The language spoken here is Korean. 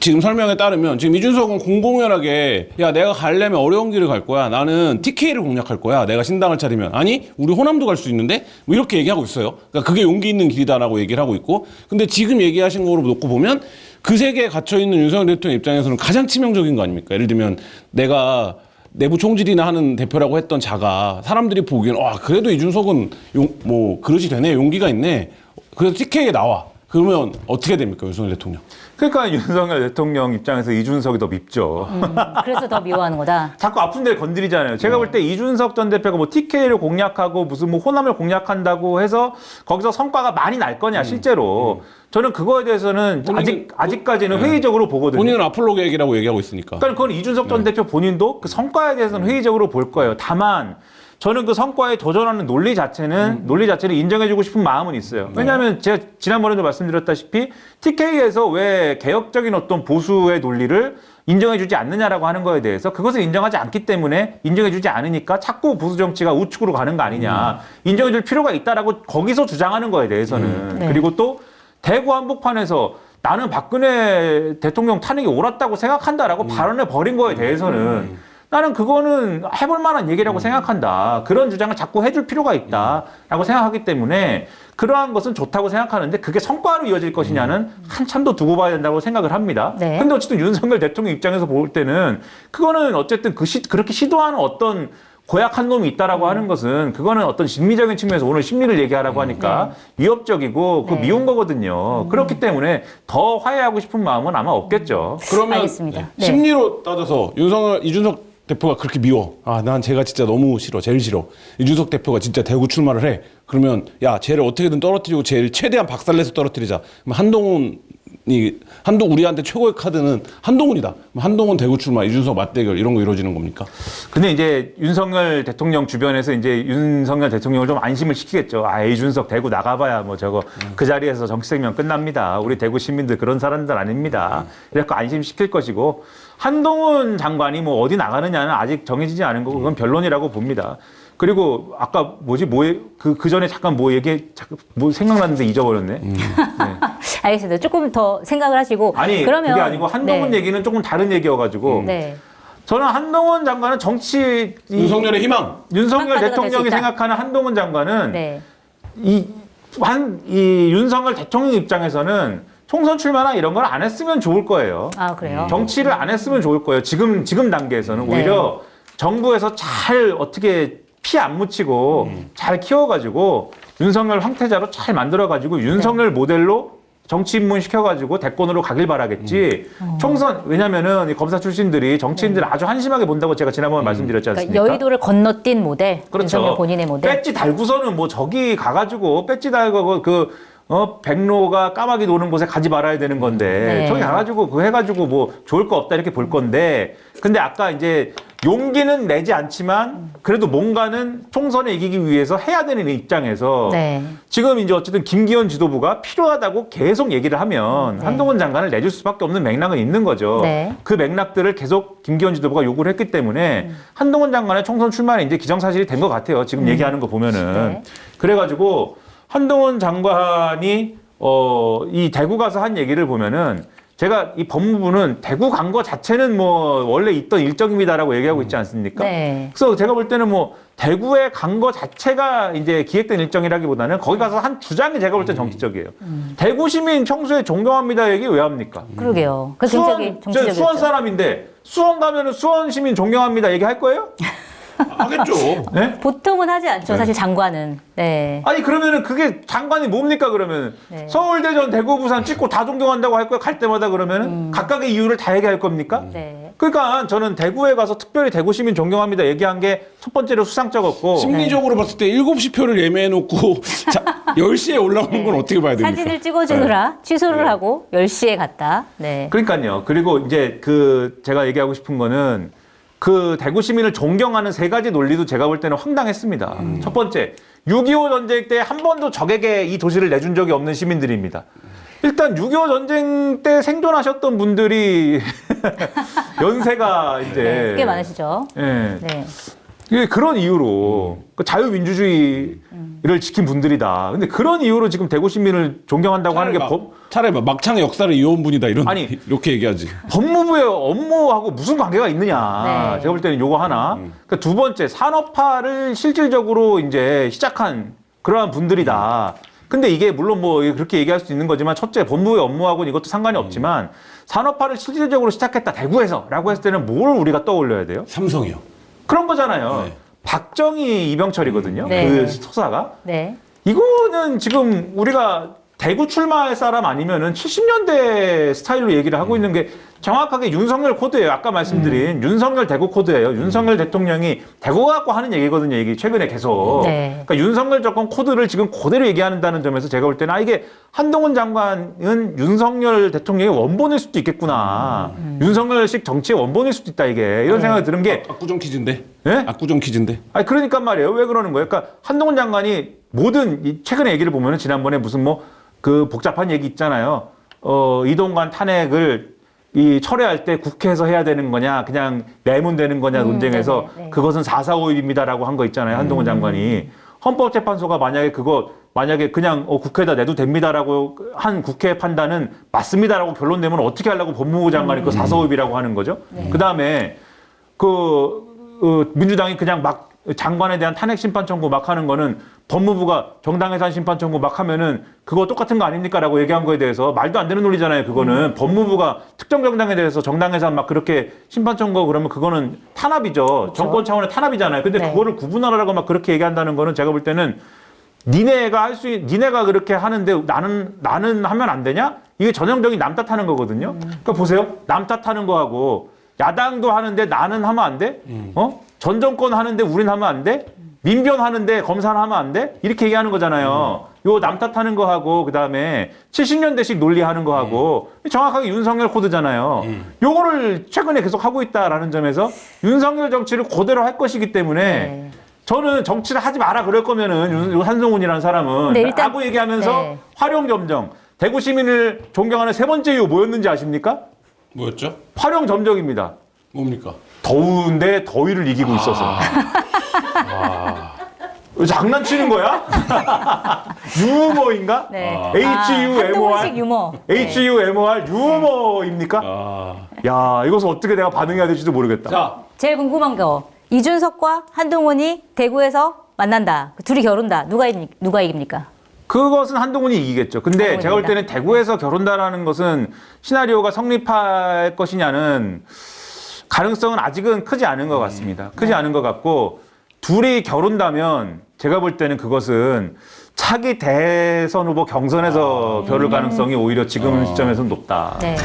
지금 설명에 따르면 지금 이준석은 공공연하게 야 내가 가려면 어려운 길을 갈 거야. 나는 TK를 공략할 거야. 내가 신당을 차리면. 아니 우리 호남도 갈 수 있는데 뭐 이렇게 얘기하고 있어요. 그러니까 그게 용기 있는 길이다라고 얘기를 하고 있고 근데 지금 얘기하신 거로 놓고 보면 그 세계에 gat혀있는 윤석열 대통령 입장에서는 가장 치명적인 거 아닙니까? 예를 들면 내가 내부 총질이나 하는 대표라고 했던 자가 사람들이 보기엔 와 그래도 이준석은 뭐 그릇이 되네. 용기가 있네. 그래서 TK에 나와. 그러면 어떻게 됩니까? 윤석열 대통령. 그러니까 윤석열 대통령 입장에서 이준석이 더 밉죠. 그래서 더 미워하는 거다. 자꾸 아픈 데를 건드리잖아요. 제가 볼 때 이준석 전 대표가 뭐 TK를 공략하고 무슨 뭐 호남을 공략한다고 해서 거기서 성과가 많이 날 거냐 실제로. 저는 그거에 대해서는 아직까지는 회의적으로 보거든요. 본인은 아폴로 계획이라고 얘기하고 있으니까. 그러니까 그건 이준석 전 대표 본인도 그 성과에 대해서는 회의적으로 볼 거예요. 다만 저는 그 성과에 도전하는 논리 자체는 인정해주고 싶은 마음은 있어요. 왜냐하면 제가 지난번에도 말씀드렸다시피 TK에서 왜 개혁적인 어떤 보수의 논리를 인정해주지 않느냐라고 하는 거에 대해서 그것을 인정하지 않기 때문에 인정해주지 않으니까 자꾸 보수 정치가 우측으로 가는 거 아니냐. 인정해줄 필요가 있다라고 거기서 주장하는 거에 대해서는. 네. 그리고 또 대구 한복판에서 나는 박근혜 대통령 탄핵이 옳았다고 생각한다라고 발언을 벌인 거에 대해서는 나는 그거는 해볼 만한 얘기라고 생각한다. 그런 주장을 자꾸 해줄 필요가 있다라고 생각하기 때문에 그러한 것은 좋다고 생각하는데 그게 성과로 이어질 것이냐는 한참 더 두고 봐야 된다고 생각을 합니다. 네. 근데 어쨌든 윤석열 대통령 입장에서 볼 때는 그거는 어쨌든 그렇게 시도하는 어떤 고약한 놈이 있다라고 하는 것은 그거는 어떤 심리적인 측면에서 오늘 심리를 얘기하라고 하니까 위협적이고 그 네. 미운 거거든요. 그렇기 때문에 더 화해하고 싶은 마음은 아마 없겠죠. 그러면 알겠습니다. 네. 심리로 따져서 이준석 대표가 그렇게 미워. 아, 난 쟤가 진짜 너무 싫어. 제일 싫어. 이준석 대표가 진짜 대구 출마를 해. 그러면 야, 쟤를 어떻게든 떨어뜨리고 쟤를 최대한 박살내서 떨어뜨리자. 그럼 우리한테 최고의 카드는 한동훈이다. 한동훈 대구 출마, 이준석 맞대결 이런 거 이루어지는 겁니까? 근데 이제 윤석열 대통령 주변에서 이제 윤석열 대통령을 좀 안심을 시키겠죠. 아, 이준석 대구 나가봐야 뭐 저거 그 자리에서 정치 생명 끝납니다. 우리 대구 시민들 그런 사람들 아닙니다. 이렇게 안심시킬 것이고 한동훈 장관이 뭐 어디 나가느냐는 아직 정해지지 않은 거고 그건 변론이라고 봅니다. 그리고 아까 그 전에 잠깐 뭐 생각났는데 잊어버렸네. 네. 알겠습니다. 조금 더 생각을 하시고. 아니 그러면 그게 아니고 한동훈 네. 얘기는 조금 다른 얘기여가지고. 네. 저는 한동훈 장관은 윤석열의 희망. 윤석열 희망카드가 대통령이 될수 있다. 생각하는 한동훈 장관은 네. 이 윤석열 대통령 입장에서는 총선 출마나 이런 걸 안 했으면 좋을 거예요. 아, 그래요? 정치를 안 했으면 좋을 거예요. 지금 단계에서는 네. 오히려 정부에서 잘 어떻게 피 안 묻히고 잘 키워가지고 윤석열 황태자로 잘 만들어가지고 윤석열 모델로 정치 입문 시켜가지고 대권으로 가길 바라겠지. 총선 왜냐면은 이 검사 출신들이 정치인들 아주 한심하게 본다고 제가 지난번에 말씀드렸지 않습니까? 그러니까 여의도를 건너뛴 모델, 그렇죠. 윤석열 본인의 모델. 배지 달고서는 뭐 저기 가가지고 배지 달고 백로가 까마귀 노는 곳에 가지 말아야 되는 건데 네. 저기 가가지고 그거 해가지고 뭐 좋을 거 없다 이렇게 볼 건데 근데 아까 이제 용기는 내지 않지만 그래도 뭔가는 총선에 이기기 위해서 해야 되는 입장에서 네. 지금 이제 어쨌든 김기현 지도부가 필요하다고 계속 얘기를 하면 네. 한동훈 장관을 내줄 수밖에 없는 맥락은 있는 거죠. 네. 그 맥락들을 계속 김기현 지도부가 요구를 했기 때문에 한동훈 장관의 총선 출마는 이제 기정사실이 된 것 같아요. 지금 얘기하는 거 보면은. 네. 그래가지고 한동훈 장관이 이 대구 가서 한 얘기를 보면은 제가 이 법무부는 대구 간 거 자체는 뭐 원래 있던 일정입니다라고 얘기하고 있지 않습니까? 네. 그래서 제가 볼 때는 뭐 대구에 간 거 자체가 이제 기획된 일정이라기보다는 거기 가서 한 주장이 제가 볼 때 정치적이에요. 대구 시민 평소에 존경합니다 얘기 왜 합니까? 그러게요. 그 굉장히 정치적이었죠. 수원 사람인데 수원 가면은 수원 시민 존경합니다 얘기 할 거예요? 하겠죠. 네? 보통은 하지 않죠. 사실 장관은. 네. 아니 그러면은 그게 장관이 뭡니까 그러면 네. 서울 대전 대구 부산 찍고 다 존경한다고 할 거야 갈 때마다 그러면은 각각의 이유를 다 얘기할 겁니까? 네. 그러니까 저는 대구에 가서 특별히 대구 시민 존경합니다 얘기한 게 첫 번째로 수상쩍었고 심리적으로 봤을 때 7시 표를 예매해놓고 10시에 올라오는 건 어떻게 봐야 됩니까? 사진을 찍어주느라 취소를 하고 10시에 갔다. 네. 그러니까요. 그리고 이제 제가 얘기하고 싶은 거는 그 대구 시민을 존경하는 세 가지 논리도 제가 볼 때는 황당했습니다. 첫 번째, 6.25 전쟁 때 한 번도 적에게 이 도시를 내준 적이 없는 시민들입니다. 일단 6.25 전쟁 때 생존하셨던 분들이 연세가 이제 꽤 많으시죠. 예. 네. 그런 이유로 그 자유민주주의를 지킨 분들이다. 근데 그런 이유로 지금 대구 시민을 존경한다고 하는 게 차라리 막창의 역사를 이어온 분이다 아니, 이렇게 얘기하지. 법무부의 업무하고 무슨 관계가 있느냐. 네. 제가 볼 때는 요거 하나. 그러니까 두 번째, 산업화를 실질적으로 이제 시작한 그러한 분들이다. 근데 이게 물론 뭐 그렇게 얘기할 수 있는 거지만 첫째, 법무부의 업무하고는 이것도 상관이 없지만 산업화를 실질적으로 시작했다. 대구에서라고 했을 때는 뭘 우리가 떠올려야 돼요? 삼성이요. 그런 거잖아요. 네. 박정희 이병철이거든요. 네. 그 서사가. 네. 이거는 지금 우리가 대구 출마할 사람 아니면은 70년대 스타일로 얘기를 하고 있는 게 정확하게 윤석열 코드예요. 아까 말씀드린 윤석열 대구 코드예요. 윤석열 대통령이 대구 갖고 하는 얘기거든요. 이게 최근에 계속. 네. 그러니까 윤석열 정권 코드를 지금 그대로 얘기한다는 점에서 제가 볼 때는 이게 한동훈 장관은 윤석열 대통령의 원본일 수도 있겠구나. 윤석열식 정치의 원본일 수도 있다 이게 이런 생각이 드는 게 압구정 퀴즈인데. 예? 압구정 퀴즈인데. 아니 그러니까 말이에요. 왜 그러는 거예요? 그러니까 한동훈 장관이 모든 최근에 얘기를 보면은 지난번에 무슨 뭐 그 복잡한 얘기 있잖아요. 이동관 탄핵을 철회할 때 국회에서 해야 되는 거냐, 그냥 내문되는 거냐 논쟁에서 네. 그것은 4.4.5입니다라고 한 거 있잖아요. 한동훈 장관이 헌법재판소가 만약에 그냥 국회에다 내도 됩니다라고 한 국회 판단은 맞습니다라고 결론 내면 어떻게 하려고 법무부 장관이 그 4.4.5입이라고 하는 거죠. 그 다음에 민주당이 그냥 막 장관에 대한 탄핵 심판 청구 막 하는 거는 법무부가 정당 해산 심판 청구 막 하면은 그거 똑같은 거 아닙니까라고 얘기한 거에 대해서 말도 안 되는 논리잖아요. 그거는 법무부가 특정 정당에 대해서 정당 해산 막 그렇게 심판 청구 그러면 그거는 탄압이죠. 그렇죠. 정권 차원의 탄압이잖아요. 근데 네. 그거를 구분하라고 막 그렇게 얘기한다는 거는 제가 볼 때는 니네가 그렇게 하는데 나는 하면 안 되냐? 이게 전형적인 남 탓하는 거거든요. 그러니까 보세요. 남 탓하는 거하고 야당도 하는데 나는 하면 안 돼? 전 정권 하는데 우린 하면 안 돼? 민변 하는데 검사는 하면 안 돼? 이렇게 얘기하는 거잖아요. 요 남 탓하는 거하고 그다음에 70년대식 논리하는 거하고 정확하게 윤석열 코드잖아요. 요거를 최근에 계속 하고 있다라는 점에서 윤석열 정치를 그대로 할 것이기 때문에 네. 저는 정치를 하지 마라 그럴 거면은 한동훈이라는 사람은 네, 일단- 라고 얘기하면서 네. 활용점정 대구 시민을 존경하는 세 번째 이유 뭐였는지 아십니까? 뭐였죠? 활용점정입니다. 뭡니까? 더운데 더위를 이기고 있어서. 왜 장난치는 거야? 유머인가? 네. HUMOR? 한동훈식 유머. HUMOR 유머입니까? 야, 이것을 어떻게 내가 반응해야 될지도 모르겠다. 자, 제일 궁금한 거 이준석과 한동훈이 대구에서 만난다. 둘이 결혼다. 누가 이깁니까? 그것은 한동훈이 이기겠죠. 근데 한동훈이 제가 볼 이긴다. 때는 대구에서 결혼다라는 것은 시나리오가 성립할 것이냐는 가능성은 아직은 크지 않은 것 같습니다. 크지 않은 것 같고 둘이 결혼다면 제가 볼 때는 그것은 차기 대선 후보 경선에서 겨룰 가능성이 오히려 지금 시점에서는 높다. 네.